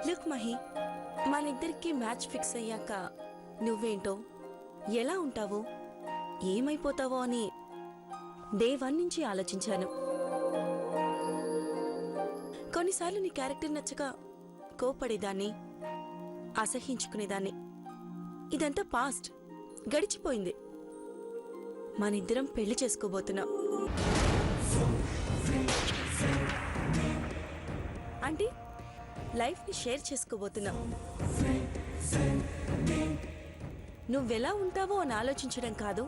Look Mahi, మనిద్దరికి match fix అయ్యాక నువ్వేంటో, ఎలా ఉంటావో, ఏమైపోతావో అని డే 1 నుంచి ఆలోచించాను. కొన్నిసార్లు నీ క్యారెక్టర్ నచ్చక కోపడేదాన్ని, అసహించుకునేదాన్ని. ఇదంతా పాస్ట్, గడిచిపోయింది. మనిద్దరం పెళ్లి చేసుకోబోతున్నాం. అంటే లైఫ్ని షేర్ చేసుకోబోతున్నాం. నువ్వెలా ఉంటావో అని ఆలోచించడం కాదు,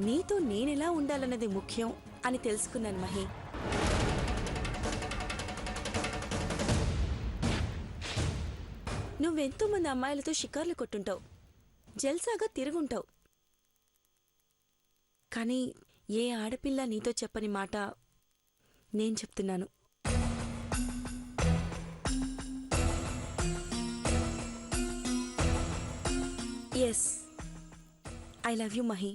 నీతో నేనెలా ఉండాలన్నది ముఖ్యం అని తెలుసుకున్నాను మహి. నువ్వెంతో మంది అమ్మాయిలతో షికార్లు కొట్టుంటావు, జల్సాగా తిరుగుంటావు. కానీ ఏ ఆడపిల్ల నీతో చెప్పని మాట నేను చెప్తున్నాను. Yes, I love you Mahi.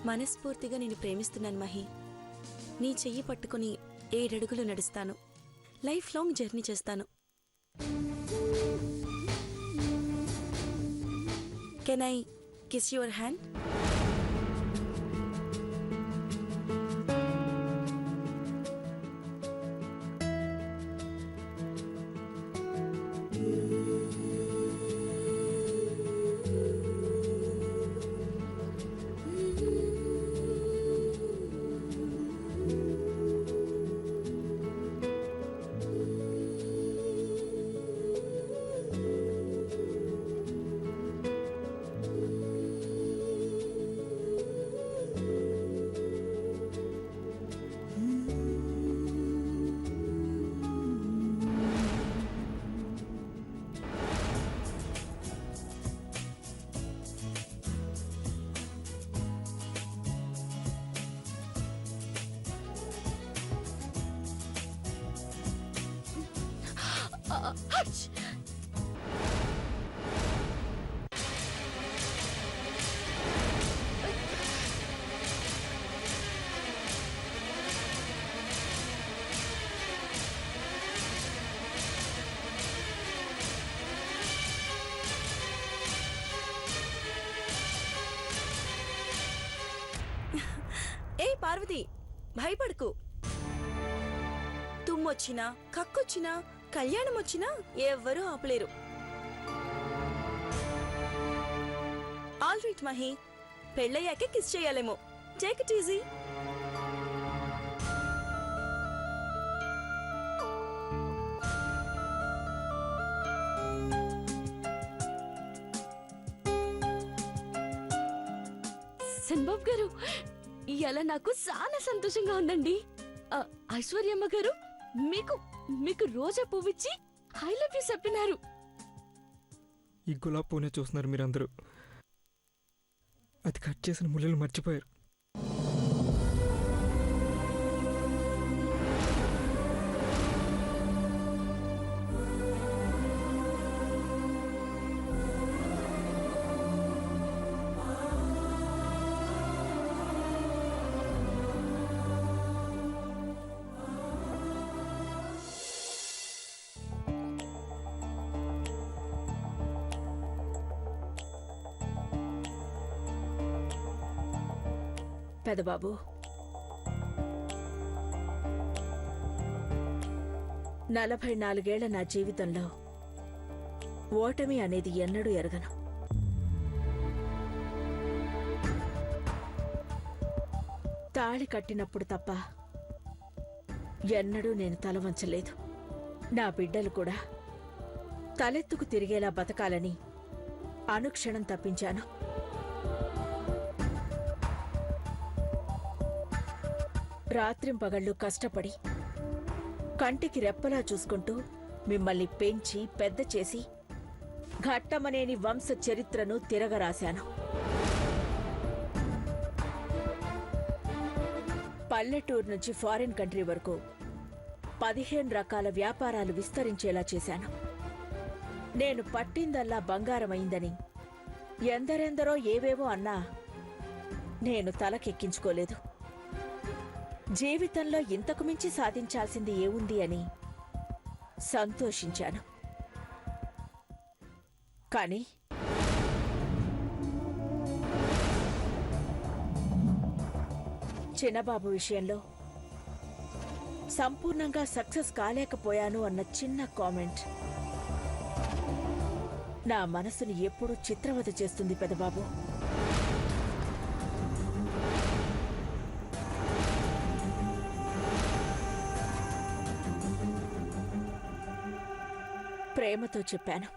మనస్ఫూర్తిగా నేను ప్రేమిస్తున్నాను మహి. నీ చెయ్యి పట్టుకుని 7 అడుగులు నడుస్తాను. లైఫ్ లాంగ్ జర్నీ చేస్తాను. Can I kiss your hand? ఏ పార్వతి, భయపడకు. తుమ్మొచ్చినా, కక్కొచ్చినా, కళ్యాణం వచ్చినా ఎవ్వరూ ఆపలేరు. ఆల్ రైట్ మహి, పెళ్ళయ్యాకే కిస్ చేయాలేమో. Take it easy. సన్బాబు గారు, ఇవాళ నాకు చాలా సంతోషంగా ఉందండి. ఐశ్వర్యమ్మ గారు మీకు మీకు రోజా పువ్విచ్చి ఐ లవ్ యూ చెప్పినారు. ఈ గులాబ్ పూనే చూస్తున్నారు మీరందరూ. అది కట్ చేసిన ముళ్ళు మర్చిపోయారు. పెదబాబు, 44 నా జీవితంలో ఓటమి అనేది ఎన్నడూ ఎరగను. తాళి కట్టినప్పుడు తప్ప ఎన్నడూ నేను తల వంచలేదు. నా బిడ్డలు కూడా తలెత్తుకు తిరిగేలా బతకాలని అనుక్షణం తప్పించాను. రాత్రింపగళ్ళు కష్టపడి కంటికి రెప్పలా చూసుకుంటూ మిమ్మల్ని పెంచి పెద్ద చేసి ఘట్టమనేని వంశ చరిత్రను తిరగరాశాను. పల్లెటూరు నుంచి ఫారిన్ కంట్రీ వరకు 15 రకాల వ్యాపారాలు విస్తరించేలా చేశాను. నేను పట్టిందల్లా బంగారమైందని ఎందరెందరో ఏవేవో అన్నా నేను తలకెక్కించుకోలేదు. జీవితంలో ఇంతకు మించి సాధించాల్సింది ఏముంది అని సంతోషించాను. కానీ చిన్నబాబు విషయంలో సంపూర్ణంగా సక్సెస్ కాలేకపోయాను అన్న చిన్న కామెంట్ నా మనసుని ఎప్పుడూ చిత్రవద చేస్తుంది పెదబాబు. ప్రేమతో చెప్పాను,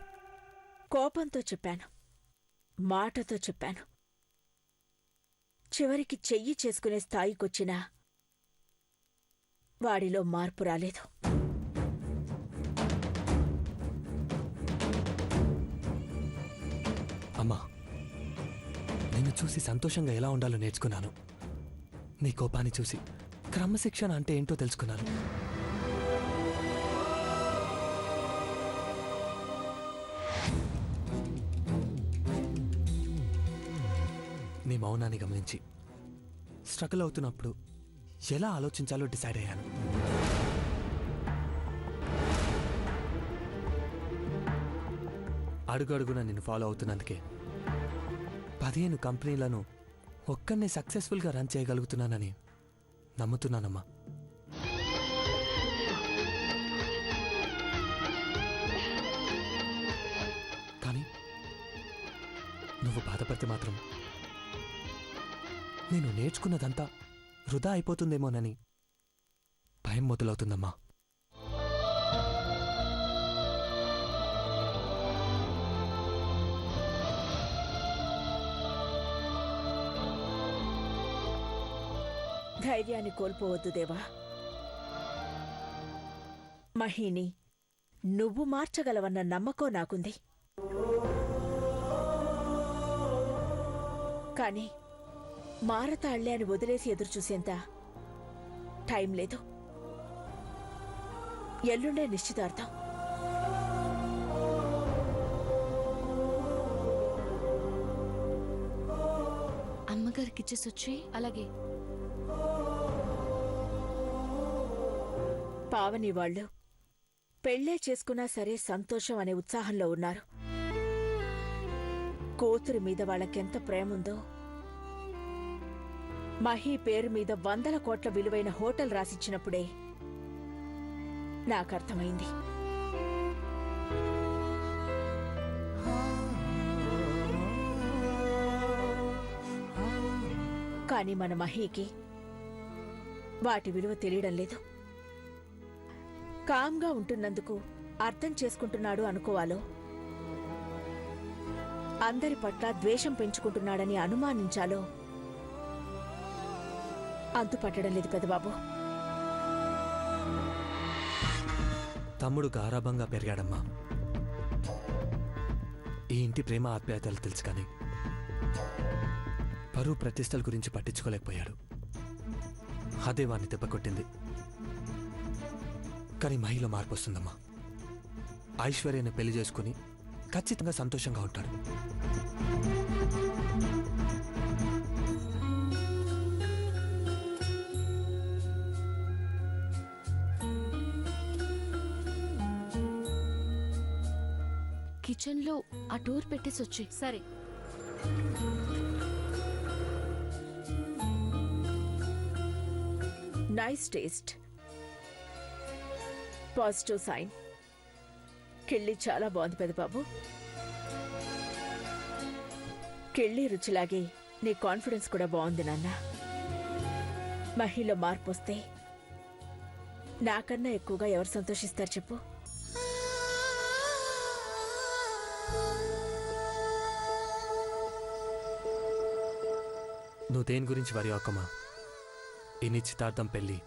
కోపంతో చెప్పాను, మాటతో చెప్పాను. చివరికి చెయ్యి చేసుకునే స్థాయికొచ్చినా వాడిలో మార్పు రాలేదు. అమ్మా, నిన్ను చూసి సంతోషంగా ఎలా ఉండాలో నేర్చుకున్నాను. నీ కోపాన్ని చూసి క్రమశిక్షణ అంటే ఏంటో తెలుసుకున్నాను. నీ మౌనాన్ని గమనించి స్ట్రగుల్ అవుతున్నప్పుడు ఎలా ఆలోచించాలో డిసైడ్ అయ్యాను. అడుగడుగున నిన్ను ఫాలో అవుతున్నందుకే 15 కంపెనీలను ఒక్కనే సక్సెస్ఫుల్గా రన్ చేయగలుగుతున్నానని నమ్ముతున్నానమ్మా. కానీ నువ్వు బాధపడితే మాత్రం నేను నేర్చుకున్నదంతా వృధా అయిపోతుందేమోనని భయం మొదలవుతుందమ్మా. ధైర్యాన్ని కోల్పోవద్దు దేవా. మహిని, నువ్వు మార్చగలవన్న నమ్మకం నాకుంది. కానీ మారతాళ్లే అని వదిలేసి ఎదురుచూసేంత టైం లేదు. ఎల్లుండే నిశ్చితార్థం. అమ్మగారికిచ్చేసొచ్చి. అలాగే. పావని వాళ్ళు పెళ్ళే చేసుకున్నా సరే సంతోషం అనే ఉత్సాహంలో ఉన్నారు. కూతురి మీద వాళ్ళకెంత ప్రేముందో మహీ పేరు మీద 100 కోట్ల విలువైన హోటల్ రాసిచ్చినప్పుడే నాకర్థమైంది. కాని మన మహీకి వాటి విలువ తెలియడం లేదు. కామ్గా ఉంటున్నందుకు అర్థం చేసుకుంటున్నాడు అనుకోవాలో, అందరి పట్ల ద్వేషం పెంచుకుంటున్నాడని అనుమానించాలో అంతుపట్టడం లేదు పెదబాబు. తమ్ముడు గారాభంగా పెరిగాడమ్మా. ఈ ఇంటి ప్రేమ ఆప్యాయతలు తెలుసు కానీ పరువు ప్రతిష్టల గురించి పట్టించుకోలేకపోయాడు. అదే వాణ్ణి దెబ్బకొట్టింది. కానీ మహిళ మార్పు వస్తుందమ్మా. ఐశ్వర్యని పెళ్లి చేసుకుని ఖచ్చితంగా సంతోషంగా ఉంటాడు. కిచెన్లో ఆ డోర్ పెట్టేసొచ్చి. సరే. Nice taste. Positive sign. కిళ్ళి చాలా బాగుంది పెదబాబు. కిళ్ళి రుచిలాగే నీ కాన్ఫిడెన్స్ కూడా బాగుంది నాన్న. మహిళ మార్పు వస్తే నాకన్నా ఎక్కువగా ఎవరు సంతోషిస్తారు చెప్పు? నువ్వు దేని గురించి వరి అవ్వకమ్మా. ఈ నిశ్చితార్థం పెళ్ళి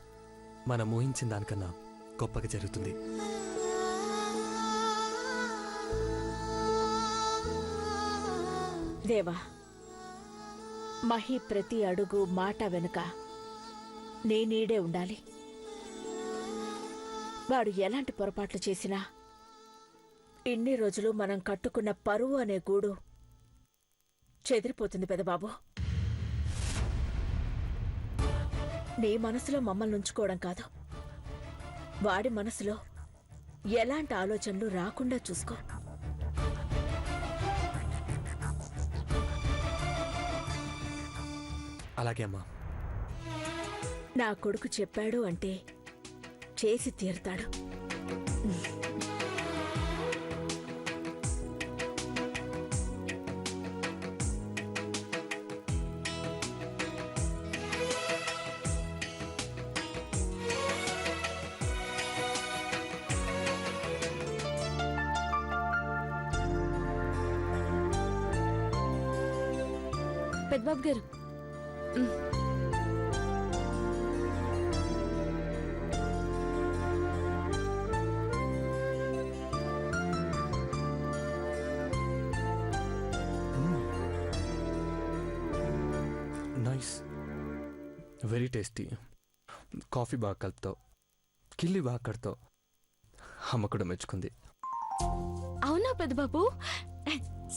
మనం ఊహించిన దానికన్నా గొప్పగా జరుగుతుంది. దేవా, మహి ప్రతి అడుగు మాట వెనుక నీ నీడే ఉండాలి. వాడు ఎలాంటి పొరపాట్లు చేసినా ఇన్ని రోజులు మనం కట్టుకున్న పరువు అనే గూడు చెదిరిపోతుంది పెదబాబు. నీ మనసులో మమ్మల్ని ఉంచుకోవడం కాదు, వాడి మనసులో ఎలాంటి ఆలోచనలు రాకుండా చూసుకో. అలాగే అమ్మా. నా కొడుకు చెప్పాడు అంటే చేసి తీరుతాడు. పెద్దబాబు గారు, నైస్, వెరీ టేస్టీ. కాఫీ బాగా కలుపుతావు, కిల్లి బాగా కడతావు. అమ్మ కూడా మెచ్చుకుంది. అవునా పెద్దబాబు?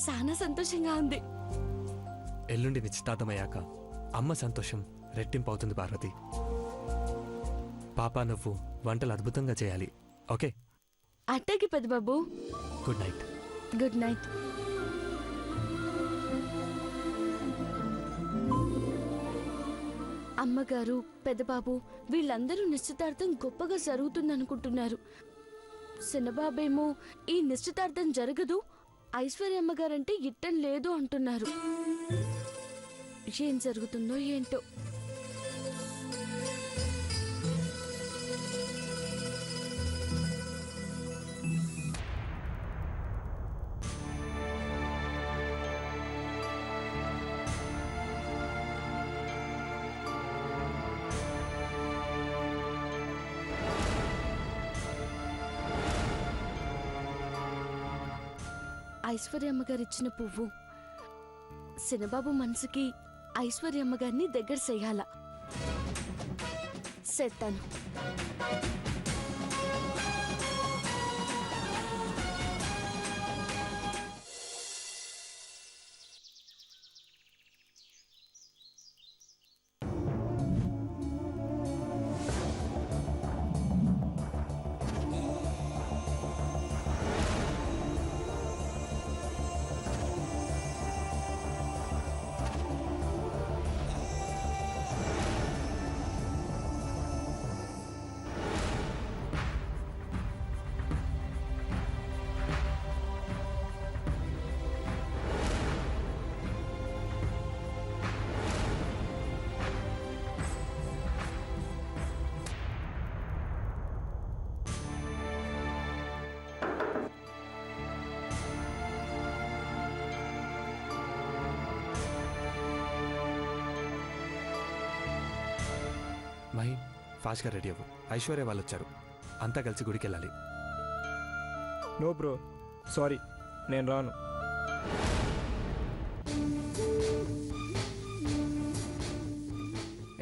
చాలా సంతోషంగా ఉంది. ఎల్లుండి నిశ్చితార్థమయ్యాక అమ్మ సంతోషం రెట్టింపు అవుతుంది పార్వతి. పాప నువ్వు వంటలు అద్భుతంగా చేయాలి, ఓకే? అట్టకి పెద్దబాబు. Good night. Good night. అమ్మగారు, పెద్దబాబు వీళ్ళందరూ నిశ్చితార్థం గొప్పగా జరుగుతుందనుకుంటున్నారు. చిన్నబాబేమో ఈ నిశ్చితార్థం జరగదు, ఐశ్వర్యమ్మగారంటే ఇట్టం లేదు అంటున్నారు. ఏం జరుగుతుందో ఏంటో. ఐశ్వర్యమ్మ గారు ఇచ్చిన పువ్వు సినబాబు మనసుకి ఐశ్వర్యమ్మ గారిని దగ్గర చెయ్యాల. సెత్తాను. మహి, ఫాస్ట్గా రెడీ అవ్వు. ఐశ్వర్య వాళ్ళు వచ్చారు, అంతా కలిసి గుడికి వెళ్ళాలి. నో బ్రో, సారీ, నేను రాను.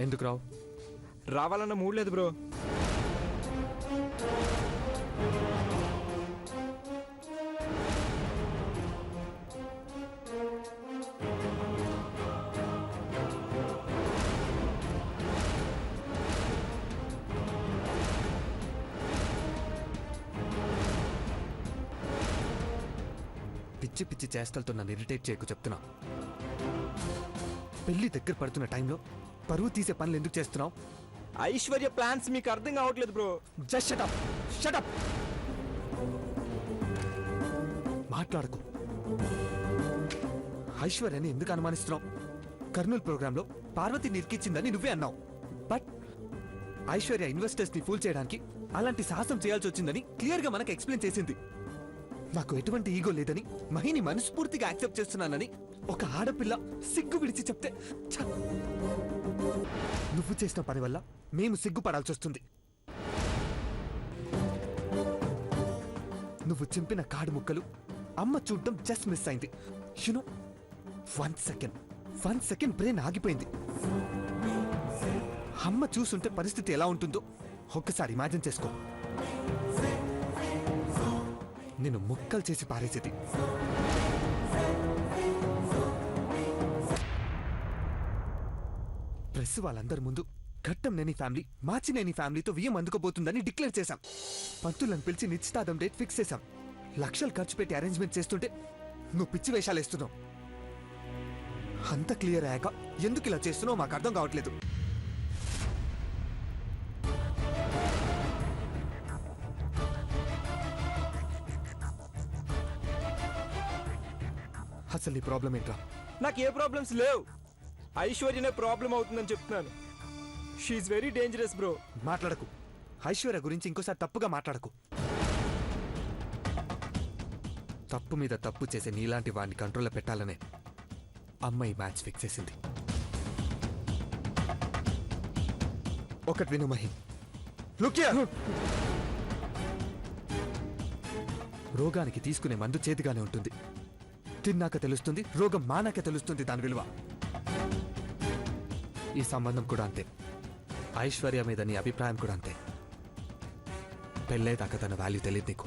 ఎందుకు రావు? రావాలన్న మూడ్ లేదు బ్రో. పిచ్చి పిచ్చి చేష్టలతో నన్ను ఇరిటేట్ చేయకు చెప్తున్నా. పెళ్లి దగ్గర పడుతున్న టైంలో పరువు తీసే పనులు ఎందుకు చేస్తున్నావు? ఐశ్వర్య ప్లాన్స్ మీకు అర్థం కావట్లేదు బ్రో. Just shut up shut up. మాట్లాడకు. ఐశ్వర్యని ఎందుకు అనుమానిస్తున్నావు? కర్నూలు ప్రోగ్రాంలో పార్వతి నిరికిచ్చిందని నువ్వే అన్నావు. బట్ ఐశ్వర్య ఇన్వెస్టర్స్ ని ఫూల్ చేయడానికి అలాంటి సాహసం చేయాల్సి వచ్చిందని క్లియర్ గా మనకు ఎక్స్ప్లెయిన్ చేసింది. నాకు ఎటువంటి ఈగో లేదని, మహిని మనస్ఫూర్తిగా యాక్సెప్ట్ చేస్తున్నానని ఒక ఆడపిల్ల సిగ్గు విడిచి చెప్తే ఛ! నువ్వు చేసిన పని వల్ల మేము సిగ్గుపడాల్సి వస్తుంది. నువ్వు చింపిన కాడు ముక్కలు అమ్మ చూడడం జస్ట్ మిస్ అయింది. యునో 1 సెకండ్ బ్రెయిన్ ఆగిపోయింది. అమ్మ చూసుంటే పరిస్థితి ఎలా ఉంటుందో ఒక్కసారి ఇమాజిన్ చేసుకో. నేను ముక్కలు చేసి పారేసేది. ప్రెస్ వాళ్ళందరి ముందు ఘట్టంనేని ఫ్యామిలీ మాచినేని ఫ్యామిలీతో వియ్యం అందుకోబోతుందని డిక్లేర్ చేశాం. పంతులను పిలిచి నిశ్చితార్థం డేట్ ఫిక్స్ చేశాం. లక్షలు ఖర్చు పెట్టి అరేంజ్మెంట్ చేస్తుంటే నువ్వు పిచ్చి వేషాలు వేస్తున్నావు. అంత క్లియర్ అయ్యాక ఎందుకు ఇలా చేస్తున్నావు మాకు అర్థం కావట్లేదు. అసలు నీ ప్రాబ్లం ఏంట్రా? నాకు ఏ ప్రాబ్లమ్స్ లేవు. ఐశ్వర్యనే ప్రాబ్లం అవుతుందని చెప్తున్నాను. She very dangerous bro. మాట్లాడకు. ఐశ్వర్య గురించి ఇంకోసారి తప్పుగా మాట్లాడకు. తప్పు మీద తప్పు చేసే నీలాంటి వాడిని కంట్రోల్లో పెట్టాలనే అమ్మాయి మ్యాచ్ ఫిక్స్ చేసింది. ఒకటి విను మహి. Look here. రోగానికి తీసుకునే మందు చేతిగానే ఉంటుంది. తిన్నాక తెలుస్తుంది, రోగం మానాక తెలుస్తుంది దాని విలువ. ఈ సంబంధం కూడా అంతే. ఐశ్వర్య మీద నీ అభిప్రాయం కూడా అంతే. పెళ్ళేదాకా తన వాల్యూ తెలియదు నీకు.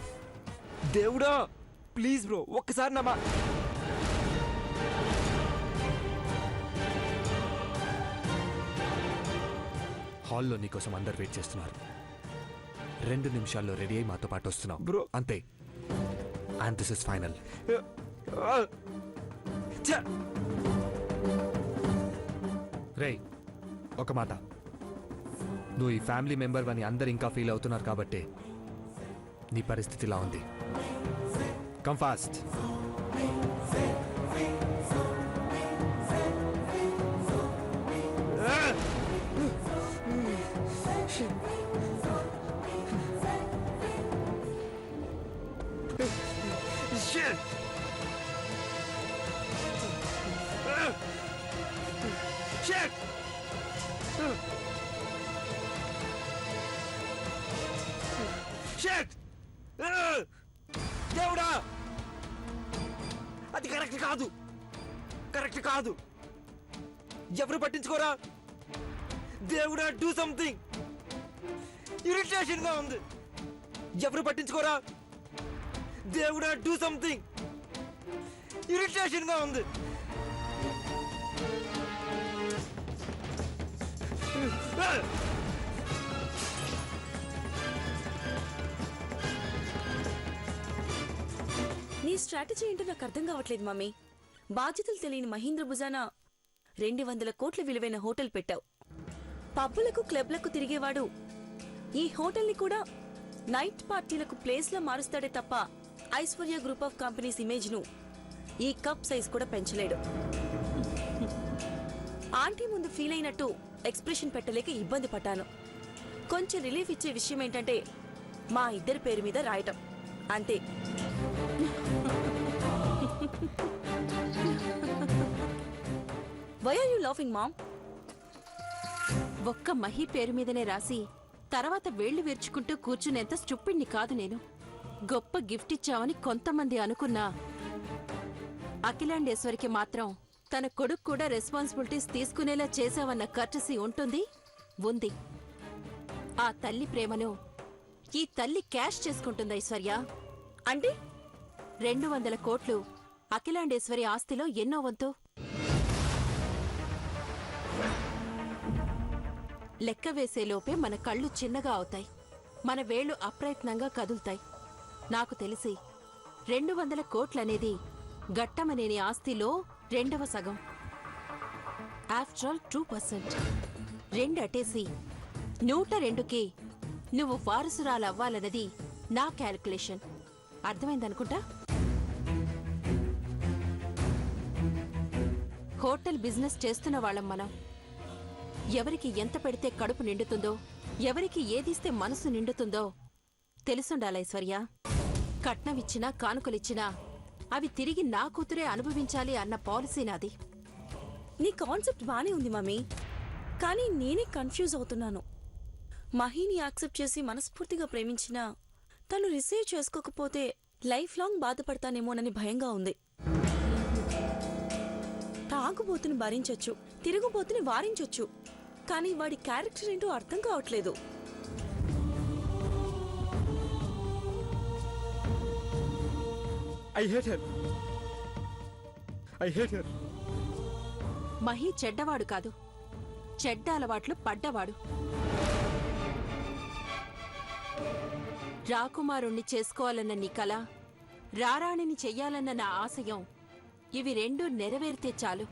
దేవుడా ప్లీజ్ బ్రో ఒక్కసారి నా హాల్లో నీకోసం అందరు వెయిట్ చేస్తున్నారు. 2 నిమిషాల్లో రెడీ అయి మాతో పాటు వస్తున్నావు బ్రో. అంతే. And this is final. రేయ్, ఒక మాట. నువ్వు ఈ ఫ్యామిలీ మెంబర్ అని అందరు ఇంకా ఫీల్ అవుతున్నారు కాబట్టి నీ పరిస్థితి ఇలా ఉంది. Come fast. Shit! Shit! Shit! దేవుడా, అది కరెక్ట్ కాదు. కరెక్ట్ కాదు. ఎవరు పట్టించుకోరా? దేవుడా డూ సంథింగ్. ఇరిటేషన్ గా ఉంది. ఎవరు పట్టించుకోరా? దేవుడా డూ సంథింగ్. ఇరిటేషన్ గా ఉంది. నీ స్ట్రాటజీ ఏంటో నాకు అర్థం కావట్లేదు మమ్మీ. బాధ్యతలు తెలియని మహీంద్ర భుజాన 200 కోట్ల విలువైన హోటల్ పెట్టావు. పబ్బులకు క్లబ్లకు తిరిగేవాడు ఈ హోటల్ని కూడా నైట్ పార్టీలకు ప్లేస్లా మారుస్తాడే తప్ప Aishwarya group of companies image ను ఈ కప్ సైజ్ కూడా పెంచలేడు. ఆంటీ ముందు ఫీల్ అయినట్టు ఎక్స్ప్రెషన్ పెట్టలేక ఇబ్బంది పడ్డాను. కొంచెం రిలీఫ్ ఇచ్చే విషయం ఏంటంటే మా ఇద్దరి పేరు మీద రాయటం అంతే. Why are you laughing mom? ఒక్క మహి పేరు మీదనే రాసి తర్వాత వేళ్లు విరుచుకుంటూ కూర్చునేంత స్టూపిడ్ని కాదు నేను. గొప్ప గిఫ్ట్ ఇచ్చావని కొంతమంది అనుకున్నా, అఖిలాండేశ్వరికి మాత్రం తన కొడుకు కూడా రెస్పాన్సిబిలిటీస్ తీసుకునేలా చేశావన్న కర్టసీ ఉంటుంది, ఉంది. ఆ తల్లి ప్రేమను ఈ తల్లి క్యాష్ చేసుకుంటుంది ఐశ్వర్య. అంటే 200 కోట్లు అఖిలాండేశ్వరి ఆస్తిలో ఎన్నో వంతు. లెక్క వేసేలోపే మన కళ్ళు చిన్నగా అవుతాయి, మన వేళ్లు అప్రయత్నంగా కదులుతాయి. నాకు తెలిసి 200 కోట్లనేది గట్టమనేని ఆస్తిలో 2వ సగం. After all 2%. 2 అటేసి 102కి నువ్వు వారసురాలవ్వాలన్నది నా క్యాల్కులేషన్. అర్థమైందనుకుంటా. హోటల్ బిజినెస్ చేస్తున్న వాళ్ళం మనం. ఎవరికి ఎంత పెడితే కడుపు నిండుతుందో, ఎవరికి ఏదిస్తే మనసు నిండుతుందో తెలుసుండాలి ఐశ్వర్య. కట్నమిచ్చినా కానుకలిచ్చినా అవి తిరిగి నా కూతురే అనుభవించాలి అన్న పాలసీ నాది. నీ కాన్సెప్ట్ బానే ఉంది మమ్మీ, కానీ నేనే కన్ఫ్యూజ్ అవుతున్నాను. మహీని యాక్సెప్ట్ చేసి మనస్ఫూర్తిగా ప్రేమించినా తను రిసీవ్ చేసుకోకపోతే లైఫ్ లాంగ్ బాధపడతానేమోనని భయంగా ఉంది. తాగుబోతుని భరించొచ్చు, తిరుగుబోతుని వారించొచ్చు, కానీ వాడి క్యారెక్టర్ ఏంటో అర్థం కావట్లేదు. I hate her. I hate her. Mahi చెడ్డవాడు కాదు, చెడ్డ అలవాట్లు పడ్డవాడు. రాకుమారుణ్ణి చేసుకోవాలన్న నీ కల, రారాణిని చెయ్యాలన్న నా ఆశయం, ఇవి రెండూ నెరవేరితే చాలు.